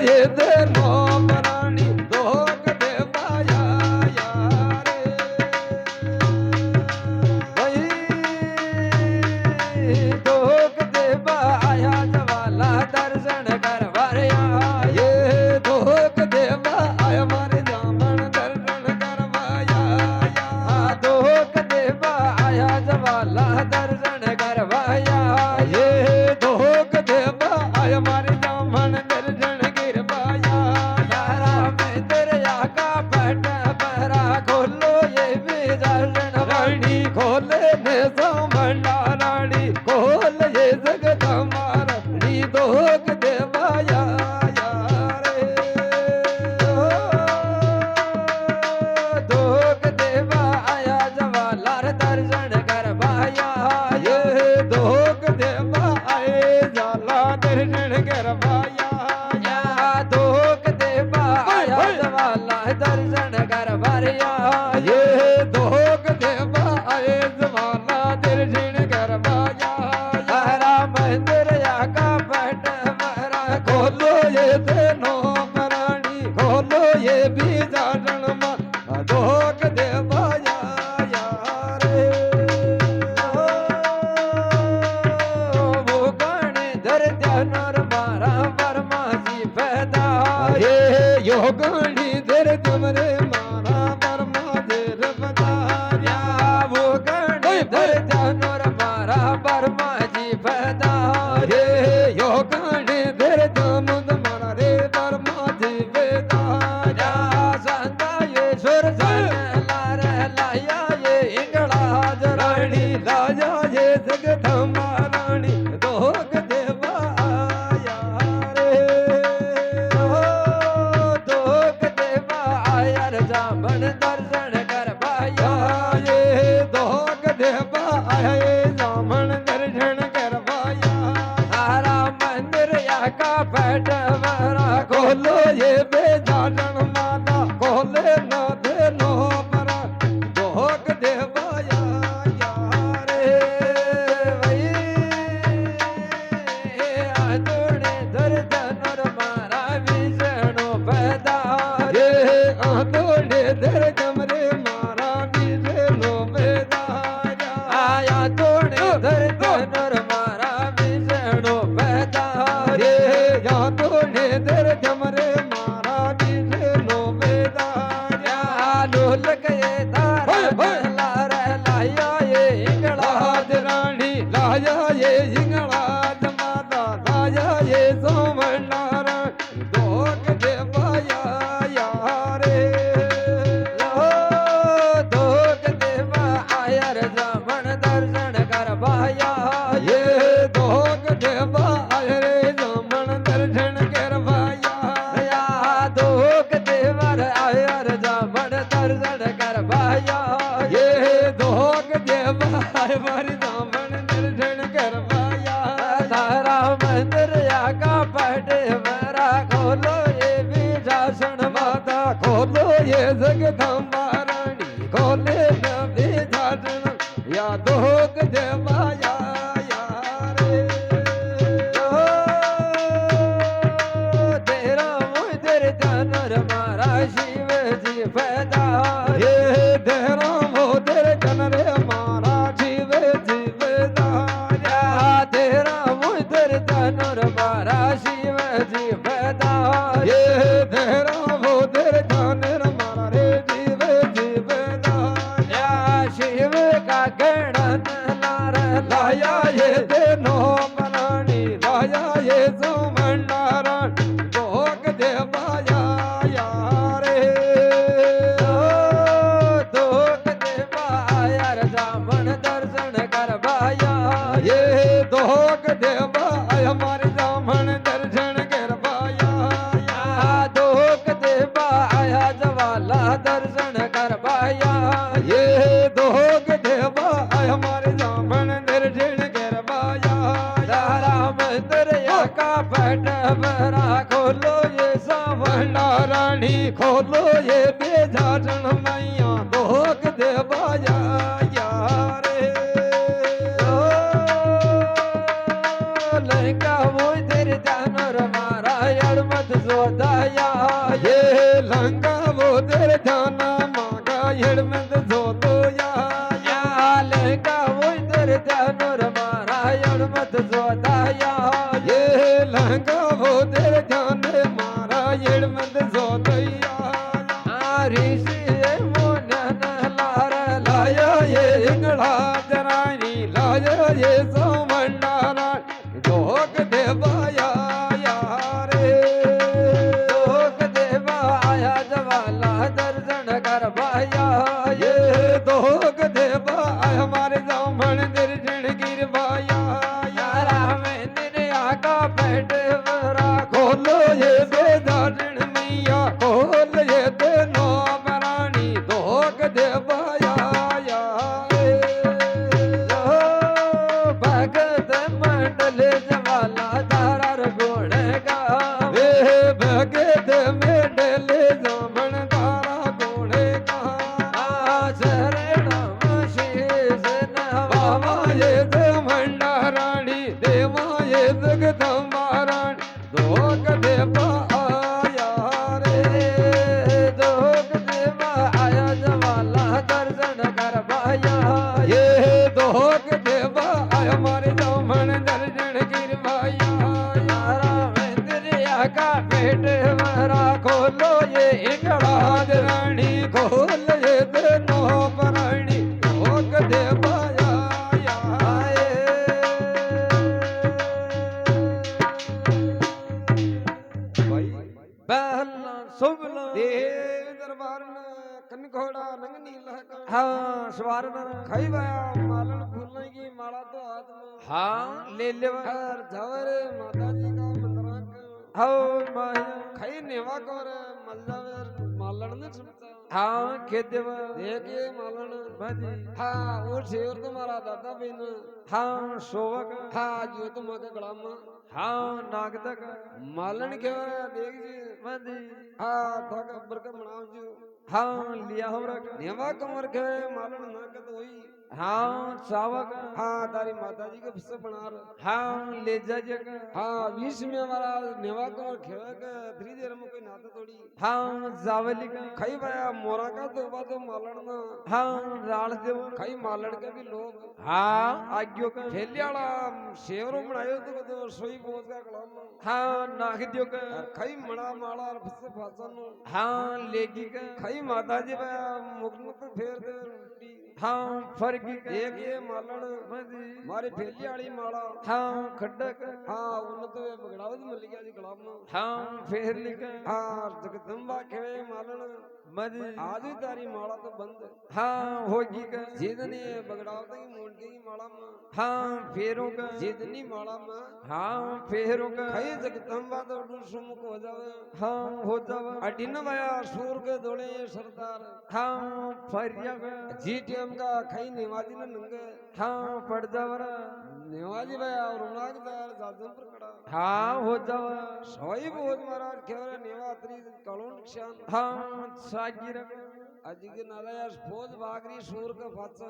ये they know प्राणी दोग देवाया यारे भाई दोग देवा आया जवाला दर्शन करवाया ये दोग देवा आया मारे जामन दर्शन करवाया दोग देवा आया जवाला दर्शन करवाया ये दोग देवा आया मारे जामन दर्शन करवाया यारा मैं तेरे आका पट परा खोलो ये भी दर्शन रानी खोले ने सामना रानी खोल ये जगत हमारा नी दोग देवाया यारे दोग देवा आया जवालार दर्शन करवाया ये दोग देवा आए जाला दर्शन करवाया या दोग देवा आया जवाला दर्शन करवाया ये दोग देवा आए जवाला दर्शन करवाया यारा मंदिर आका पट मरा खोलो ये तेनो प्राणी खोलो ये भी जान दोग देवाया यारे वो गाने धर ध्यानर मारा वर्मा जी पैदा ये योगणी धर तुमरे मारा वर्मा देर बदाया वो गाने धर ध्यानर मारा वर्मा जी पैदा ये योगणी धर तुम मारा रे वर्मा जी पैदा संता ये सुर लाया ये इंगला जराणी लाया ये जगत महारानी दोग देवा आया रे दोग देवा आया रे जामन दर्शन करवाया ये दोग देवा आया ये जामन दर्शन करवाया सारा मंदिर आका पट मरा खोलो ये बेजानन माना खोले ना दे नो मरा दोग देवाया यारे वही आदोड़े धर जनर मारा विष्णु पैदा ये आदोड़े धर जमरे मारा विष्णु पैदा आया तोड़े धर जनर मारा विष्णु पैदा ये या तोड़े धर जमरे मारा विष्णु पैदा लोल गए तारा लाया ये इंगला रानी लाया ये इंगला माता लाया ये सोमनारा दोग देवाया यारे दोग देवा आया रे जामन दर्शन करवाया ये दोग देवा आया रे जामन दर्शन करवाया या दोग देवा आया रे जामन दर्शन करवाया ये दोग देवा आया मारी जामन दर्शन करवाया तारा मंदिर आका पटे मरा खोलो ये भी शासन माता खोलो ये जगत महारानी खोले न भी शासन या दोग देवाया यारे तेरा मुझे जानर मारा शिव जी पैदा ये तेरा मोदर जनर मारा शिव जी पैदा तेरा मुझे जानर मारा शिव जी पैदा ये तेरा मोदर जानर मारा रे शिव जी पैदा शिव का गणन लाया ये तेनो प्राणी लाया ये सोमनारा दोग देवाया यारे दोग देवा आया जामन दर्शन करवाया ये दोग देवा आया हमारे जामन दर्शन करवाया दोग देवा आया जवाला दर्शन करवाया ये दोग देवा आया हमारे जामन दर्शन करवाया तारा मंदिर का पट भरा खोलो ये सावना रानी खोलो ये बेजाजन मैया दोग देवाया यारे लंका वो तेरे जानर मारा यार मत जोदाया ये लंगा वो तेरे जाना मांगा हिड़मत जो तो या लंगा वो इधर जानवर मारायण मत जोदाया ये लंगा वो तेरे जाने मारा हिड़मत जो तो ऋषि मोनन लार लाया ये इंगड़ा जरानी लाया ये सोमंडारा जोग देवाया यारे लोक देवा आया जवाला दर्शन कर भाया ये दोग देवा हमारे जामन दर्शन गिरवाया यारा में तेरे आका बैठ वरा खोलो ये बेदारण मैया खोल ये देनो बरानी दोग देवाया भगत मंडल जवाला धारा गुण गावे भगत में डले जामन तारा गोड़े कहा शरणम शीस बाबा नवा ये देवंडा रानी देवा ये जगदम्बारानी दोग देवा आया रे दोग देवा आया जवाला दर्शन कर भाया ये दोग देवा हमारे जामन दर्शन गिरवाया यारा में तेरे आका बैठ वरा खोलो ये इंगड़ा रानी खोल ये देनो परानी दोग देवा आए बहला सुबला देव दरबार न कनघोड़ा नंगनी लहका हाँ स्वर्ण खाई बाया मालन फूलने की माला तो हाथ में हाँ ले ले हर झवर माता जी का मंदिरा का हाँ माया खाई नेवा कर मलजावर मालन ने सुनता हाँ खेदेव देखिए मालन बाजी हाँ वो शेर तुम्हारा दादा बिन हाँ सोवक हाँ जो तुम के गला में हाँ नागदक मालन के देख जी बाजी हाँ थक अब्बर का मनाव जो हाँ लिया हम रख नेवा कमर के मालन ना कत होई हाँ सावक हाँ तारी माता जी के फिसे बनार हाँ ले जा जग हाँ 20 में हमारा नेवा कमर खेवे के धीरे धीरे में कोई नाता थोड़ी हाँ जावली का खाई भाया मोरा का तो बात मालन ना हाँ राल देव खाई मालन के भी लोग हाँ आज्ञो का खेली वाला शेवरो बनायो तो सोई बोझ का कलाम हाँ नाग दियो का खाई मड़ा माला और फिसे फासन हाँ लेगी का खाई माता जी भाया मुकन तो फेर दे रोटी हाँ फरगी का एक ये मालन बाजी मारी फेली वाली माला हाँ खड्डक हाँ उन तो बगड़ावत मिल गया जी कलाम हाँ फेर लिखा हाँ जगदम्बा खेवे मालन मजी आज ही तारी माला तो बंद हाँ होगी का जितनी बगड़ावत की मोंटी की माला में हाँ फेरों का जितनी माला में हाँ फेरों का खाई जगदम्बा तो सुमुख हो जावे हाँ हो जावा अडिन भया सूर के दौड़े सरदार हाँ फरिया का जीटीएम का खाई नेवाजी ने नंगे हाँ पड़ जावरा नेवाजी भया और उनाकदार जाजमपुर कड़ा हाँ हो जावा सवाई बहुत महाराज केवरे नेवात्री कलोन क्षण हाँ सागी रख अजी के नाला यार फौज भागरी सूर का फाचा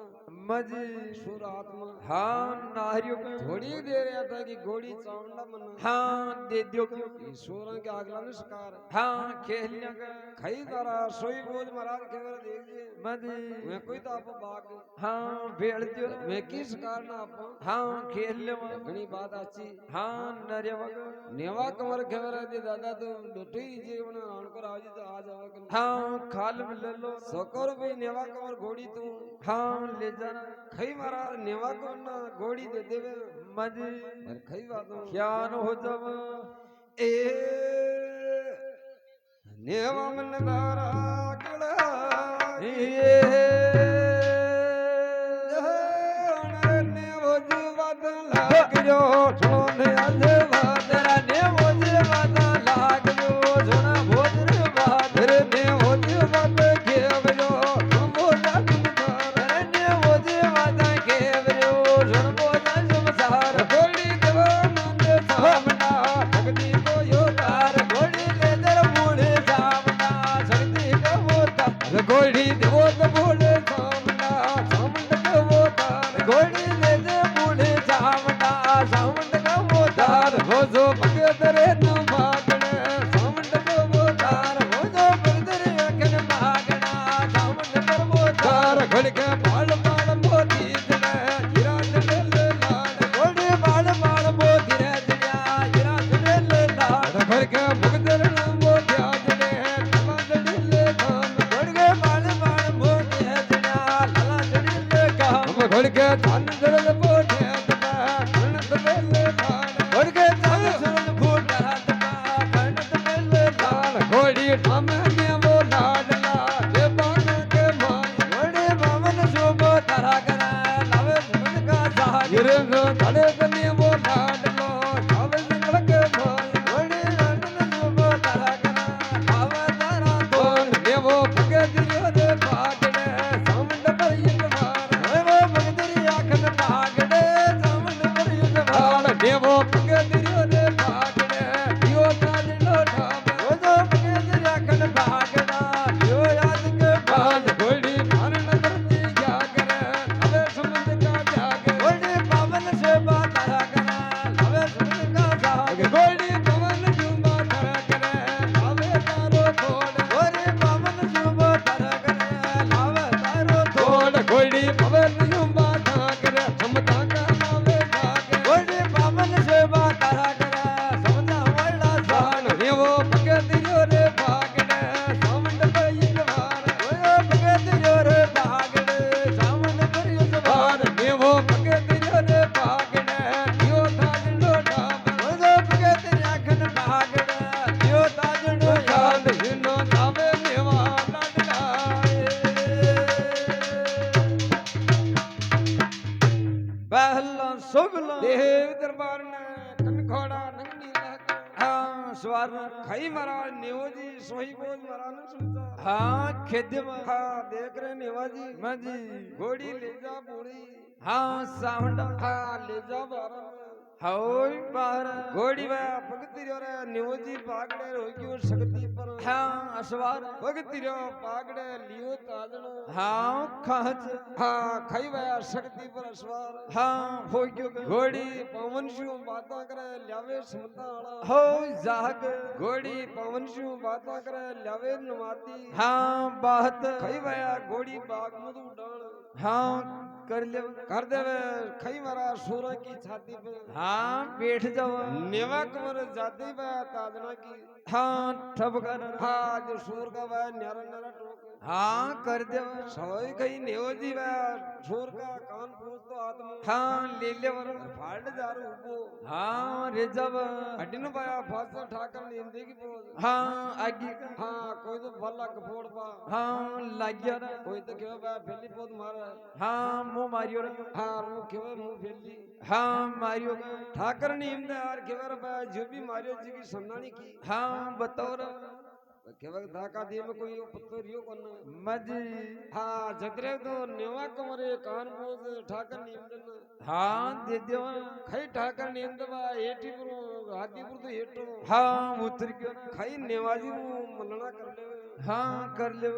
मजी सूर आत्मा हाँ नारियों का थोड़ी देर आता कि घोड़ी चावंडा मन हाँ दे दियो का ईश्वरों के आगला ने शिकार हाँ खेलिया का खाई तारा सोई बोझ महाराज केवरे देखिए मजी मैं कोई तो आप बाग हाँ भेड़ दियो मैं की शिकार ना आप हाँ खेल ले घनी बात अच्छी हाँ नरिया वगा नेवा कमर केवरे दे दादा तो डोटी जीवन आनकर आजी तो आ जाओ हाँ खाल में ले लो 100 रुपये नेवा कमर घोड़ी तू हाँ ले जाना खई मारा नेवा को ना घोड़ी दे देवे मजी पर खई बात क्या न हो जावा ए नेवा मन दारा कड़ा नेवो जीवत लाग जो छोने अजे वादरा नेवो जीवत लाग जो छोना भोजर वादर नेवो जीवत खेव जो बोला तुमसार नेवो जीवत खेव जो छोन बोला तुमसार घोड़ी देवानंद सामना भक्ति को योगार घोड़ी ले दर बूढ़े सामना शक्ति का होता घोड़ी देवो तो बोले सामना सामंत को वो तार घोड़ी ले दर बूढ़े सामना सामंत का होता ઘોડી ઠામે ને વો લાડલા રે બાગા કે માય ઘોડી પવન શોભો તારા કરે લાવે સુમન કા જહાજ गिरे धड़े कने वो लाडलो जावे जंगल के माय ઘોડી નંદન શોભો તારા કરે લાવે તારા तोन देवो भगे दियो रे भागड़े सामंड पर एक बार એવો ભગતરી આખન ભાગડે સામંડ પર યુગ हाल देवो भगे दियो रे भागड़े दियो ताजलो ठाम ઓજો ભગતરી આખન ભાગડા યો યાદ કે बाज घोड़ी मार नगर दी क्या करे अबे समंद का जागे ઘોડી પવન શોભો તારા કરે લાવે સુમન કા જહાજ घोड़ी पवन जुमा धरा करे आवे तारो थोड़ ઘોડી પવન શોભો તારા કરે લાવે તારો थोड़ घोड़ी पवन जुमा धरा करे समता का लावे भागे ઘોડી પવન શોભો તારા કરે સમજા વળા जान देवो भगे दियो रे भागड़े सामंड पर एक बार ઓયો ભગતરી રે ભાગડે સામંડ પર યુગ बार देवो भगे दियो रे भागड़े दियो ताजलो ठाम ઓજો ભગતરી આખન ભાગડે યો તાજડો चांद हिनो जावे मेवा लाडलाए પહેલા સુગલો देव दरबार ने कनखोड़ा नंगनी लागे હા સ્વાર खाई महाराज नेवजी सोही बोल महाराज ने सुनता હા ખેદ્યમાં हाँ देख रहे नेवाजी માજી घोड़ी ले जा बूढ़ी હા સાવંડા हाँ ले जा बारा હોય બહાર घोड़ी वा भगती रे नेवजी पागड़े होई क्यों शक्ति पर હા અસવાર भगती रे पागड़े लियो ताजनो હા ખાચ हाँ खाई वा शक्ति पर असवार હા હોય ગયો घोड़ी पवन शिव बाता करे ल्यावे समता आला હોય જાગ घोड़ी पवन शिव बाता करे ल्यावे नमाती હા બાત खाई वाया घोड़ी बाग मध उडान હા कर ले कर देवे खाई मारा सूरा की छाती पे હા बैठ जाओ नेवा कमर जाती वाया ताजना की हाँ ठब कर हाँ जो सूर का वाया न्यारा न्यारा टोक हाँ कर दे सवाई कहीं नेवजी वाया सूर का कान पूछ तो आत्म हाँ ले ले फाड़ जा रू उबो हाँ रे जब अडिन वाया फासा ठाकर नींदे की पोज हाँ आगे हाँ कोई तो भला कपोड़ पा हाँ लग गया रे। कोई तो क्यों वाया फेली पोत मारा हाँ मुँह मारियो रे। हाँ रू क्यों मुंह फेली हाँ मारियो ठाकर नींद यार केवर वाया जो भी मारियो जी की सम्मानी की हाँ बताओ रे केवल धाका दी में कोई पत्तो रियो कोन मजी हाँ जतरे तो नेवा कमरे कान पोज ठाकर नींद हाँ दे दे खाई ठाकर नींद बा एटी पुरो हाथीपुर तो हेटो हाँ उतर गयो खाई नेवाजी मलना कर ले हाँ कर ले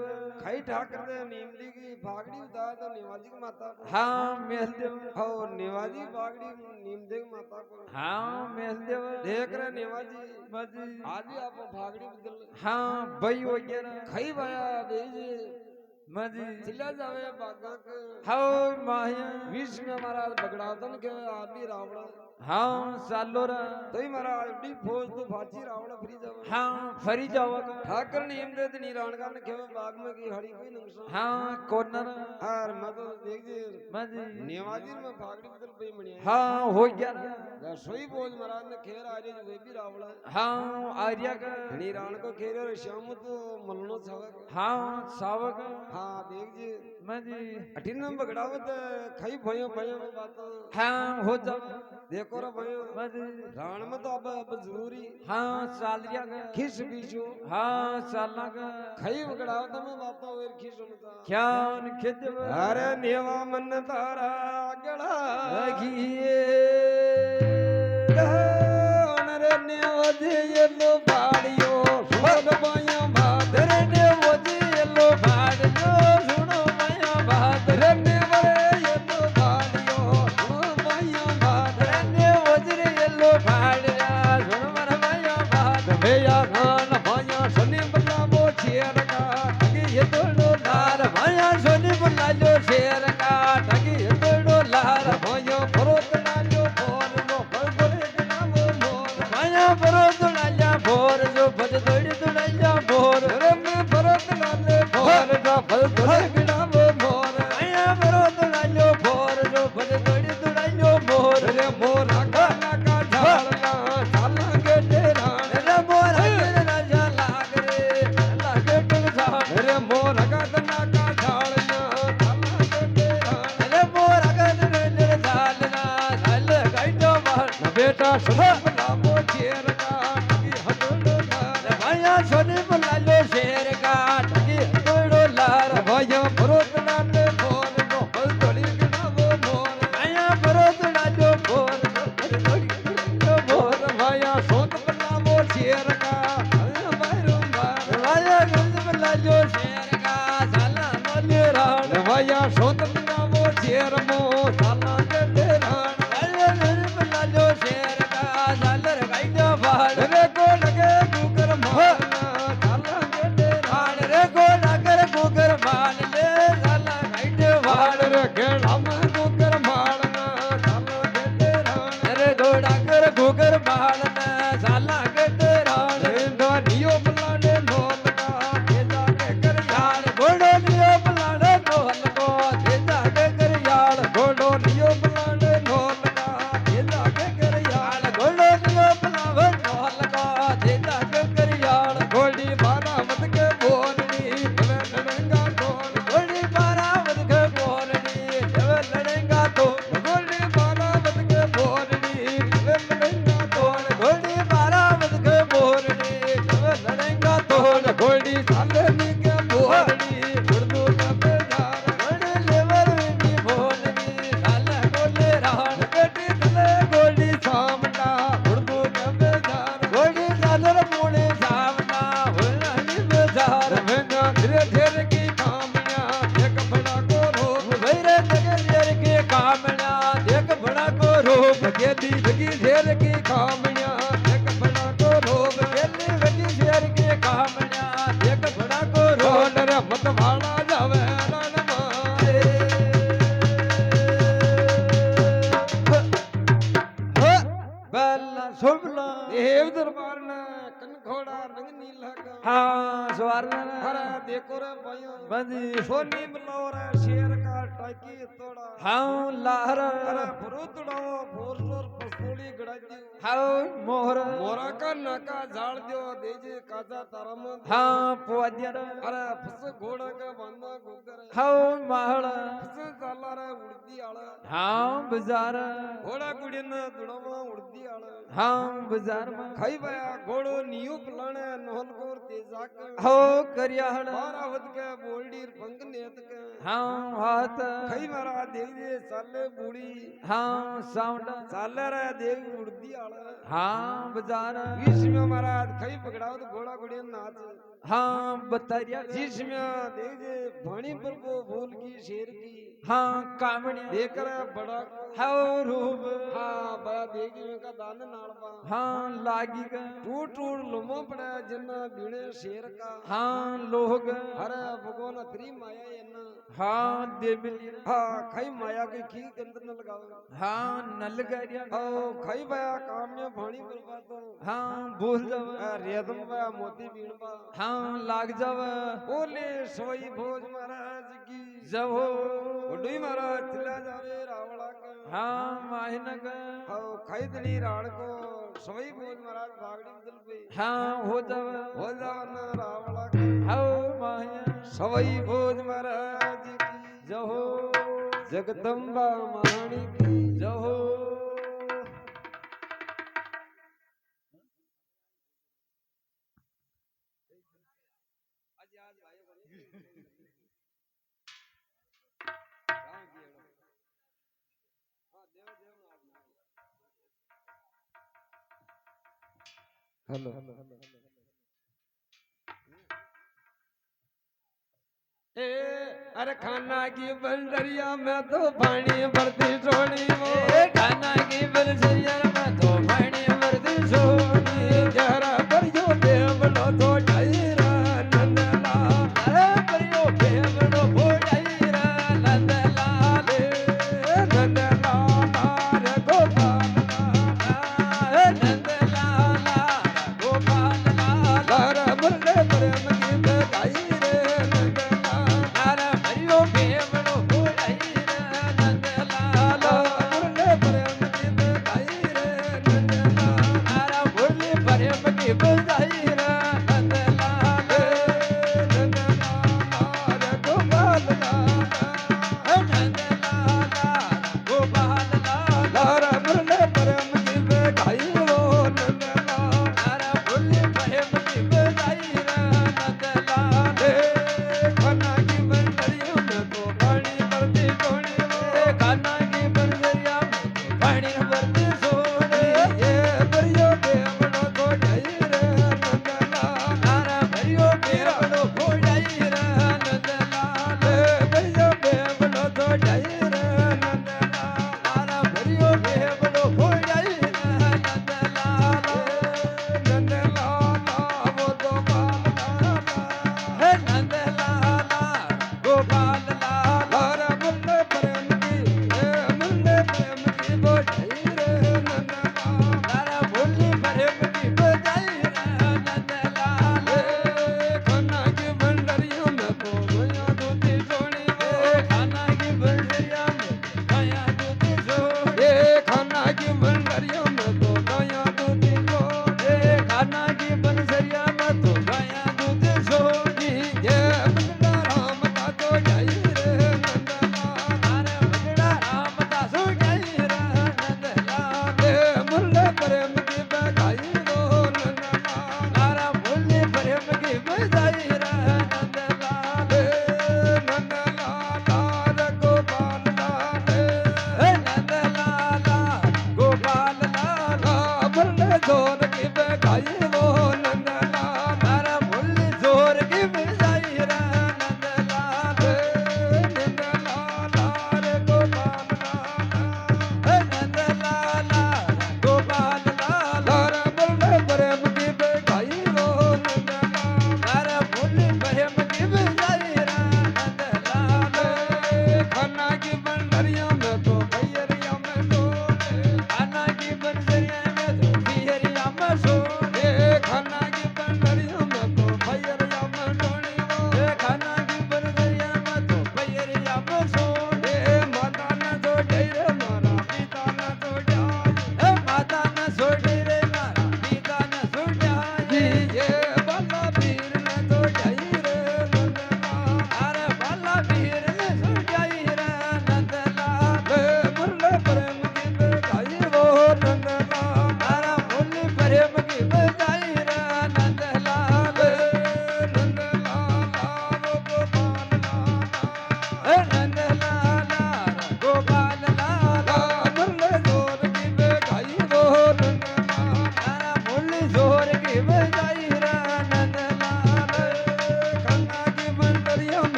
खाई ठाकर दे नींदी की भागड़ी उतार तो नेवाजी की माता पर हाँ मेल दे हो नेवाजी भागड़ी नींदे की माता पर हाँ मेल दे देख रहे नेवाजी मजी आज ही आप भागड़ी बदल हाँ भाई वगैरह खाई भाया देजी मजी चिल्ला जावे बागा के हाउ माया विष में हमारा बगड़ावतन के आदमी रावण हाँ सालो रा तो ही हमारा एडी फौज तो फाची रावण फ्री जावे हाँ फरी जाओगा ठाकर नीम दे नी राणगा ने खेवे बाग में की हड़ी कोई नंगसा हाँ कॉर्नर हार मैं तो देख जे मजी नेवाजी में भागड़ी बदल पे मणिया हाँ हो गया सोई बोझ महाराज ने खेर आ रही वे भी रावण हाँ आर्या का नी राण को खेर और श्याम तो मलनो छावे हाँ सावक हाँ देख जे मजी अठिन में बगड़ावत खाई भयो भयो में बात हाँ हो जाओ देखो रे भयो मजी राण में तो अब जरूरी हाँ सालिया का खिस बीचो हाँ साला का खाई बगड़ावत में बात और खिस होता क्या खेत अरे नेवा मन तारा गड़ा रखिए रे नेवजी ये लो बाड़ियो सुन पाया बात रे ने वजी येलो भाड़ियो सुनो माया बात रे नेवरे ये लो बाड़ियो सुन पाया बात रे ने वजी येलो भाड़िया सुनो मारा माया बात भैया खान भाया सने बल्ला वो चेर का अगे ये तोड़ो लार माया सोनी बुला जो शेर का ठगी तोड़ो लार भाया फरोत ना जो फोर लो फल बोले के नाम मोर माया परो दुलाया भोर जो सोनी बुलालो शेर का टकी तोड़ो लार भाया भरोतड़ा ने बोल नो हलदड़ी गणावो मोर आया बरोदड़ा जो बोल जो बोल भाया सोत बनावो शेर का मारो मार आया गुंज बुलालो शेर का साला मोले राण भाया सोत बनावो शेर मो साला के राण आया गुंज बुलालो शेर का सालर गाइडो बाण रे को लगे गुगर मारना साला के बाण रे को नगर गुगर मान ले साला गाइडो बाण राण रे गेड़ा में गुगर मारना साला के राण रे घोड़ा कर गुगर बाण साला गड्डे राण नियो बलाने ढोल का तेजा के कर यार घोड़ो लियो बुलाड़े ढोल को तेजा के कर यार घोड़ो नियो बलाने ढोल का तेजा के कर यार घोड़ो लियो बुलावे ढोल को तेजा के कर यार घोड़ी बारामत के बोलनी भले लड़ेगा ढोल घोड़ी बारावत के बोलनी जब लड़ेगा तो घोड़ी बारामत के बोलनी भले लड़ेगा ढोल घोड़ी बारावत के बोलनी जब लड़ेगा तो घोड़ी सालनी के बोलनी उर्दू का बेजार घोड़ी लेवर की बोलनी साला बोले राण बेटी तले घोड़ी सामना उर्दू का बेजार घोड़ी सालर मुड़े सामना होनी बेजार महंगा धीरे धीरे की कामया एक बड़ा को रोग भैरे जगेर के कामना देख बड़ा को रोग गेली लगी ढेर की कामया एक बड़ा को रोग गेली वगी शेर के कामना देख बड़ा को रोग रोड रे मत भाड़ा जावे रण मारे बल्ला सुबला देव दरबार ने कन घोड़ा रंग नीला का हाँ स्वर्ण हरा देखो रे भाइयों बंदी सोनी बलाओ रे शेर का टाकी तोड़ा हाँ लहर अरे भरूतड़ो भोर जोर पसोड़ी गड़ा दियो हाँ मोहर मोरा का नाका झाड़ दियो देजे काजा तारा में हाँ पुअजर अरे फस घोड़ा का बांधा गुगर हाँ महल फस जाला रे उड़दी आला हाँ बाजार घोड़ा गुड़ी ने दुड़वा उड़दी आला हाँ बाजार में खाई बया घोड़ो नियो पलाने नहल गोर तेजा के हो करियाहड़ बारावत के बोलडीर पंग नेत के हाँ हाथ खाई मारा देजे साले बूढ़ी हाँ साउंड साले रे देव उड़दी आला हाँ बाजार बीच में महाराज खाई पकड़ाओ तो घोड़ा गुड़ी नाच हाँ बतरिया जिस में देजे भाणी पर को भूल की शेर की हाँ कामड़ी देख रहा बड़ा हाँ रूप हाँ बड़ा देख में का दान नाड़वा हाँ लागी का टूट टूट लुमो पड़ा जिन्ना बीणे शेर का हाँ लोग अरे भगवान अतरी माया ये ना हाँ देवली हाँ खाई माया की खी गंद न लगाओ हाँ नल गरिया हाँ खाई बया काम में भाणी बलवा तो हाँ भूल जाव रेदम बया मोती बीणवा हाँ लाग जाव बोले सोई भोज महाराज की जब हो उडुई महाराज चिल्ला जावे रावड़ा का हाँ माहिन का हाँ खाई दली राड़ को सोई भोज महाराज भागड़ी बदल पे हाँ हो जाव हो जावना रावड़ा का हाँ माहिया सवई भोज महाराज की जब हो जगदम्बा महारानी की जब हो हेलो ए अरे खाना की बंदरिया में तो पानी भरती सोनी वो ए खाना की बलसरिया में तो पानी वर्दी सोनी जहरा परियो देवलो तो डायरा नंदला अरे परियो बेवड़ो भोजाईरा नंदलाल नंदला नार गोपाल नंदलाला गोपाल लाल लारा मुरले प्रेम की गाई रे नंदला अरे परियो बेवड़ो भोजाईरा नंदलाल मुरले प्रेम की गाई रे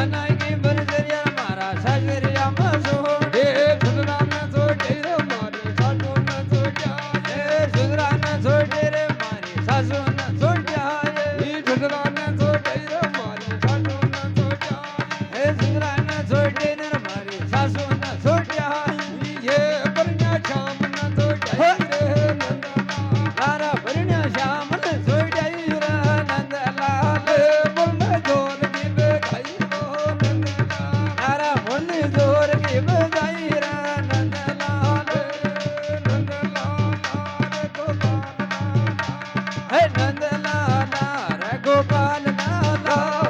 જાનકી બરસરિયા મારા સાસરિયામાં સોડ એ સુધરાને છોડે રે મારી સાસુને છોડ્યા એ સુધરાને છોડે રે મારી સાસુને છોડ્યા ઈ સુધરાને છોડે રે મારી સાસુને છોડ્યા એ સુધરાને છોડે રે મારી સાસુને છોડ્યા ઈ એ પરણ્યા શ્યામને છોડ્યા રે નંદલાલ તારા પરણ્યા શ્યામને છોડ્યા રે નંદલાલ એ બોલને જોર કી બેગાઈ રો નંદલાલ તારા મુરલી જોર કી બજાઈ રે નંદલાલ હે નંદલાલ રે ગોપાલ નાલા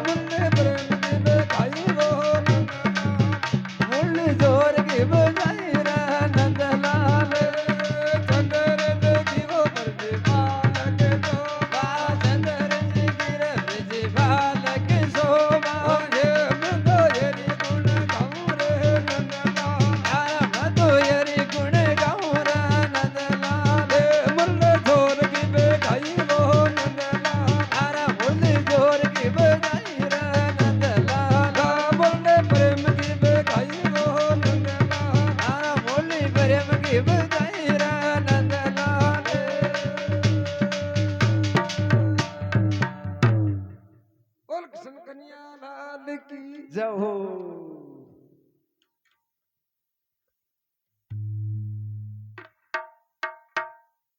મુરલી જોર કી બજાઈ રે નંદલાલ ચંદર જી ગીર બ્રિજ બાલક શોભા તારા મધુયરી ગુણ ગાઉં રે નંદલાલ તારા મુરલી જોર કી બજાઈ રે નંદલાલ તારા મુરલી પ્રેમ કી બજાઈ રે નંદલાલ કન્યા લાલ કી જહો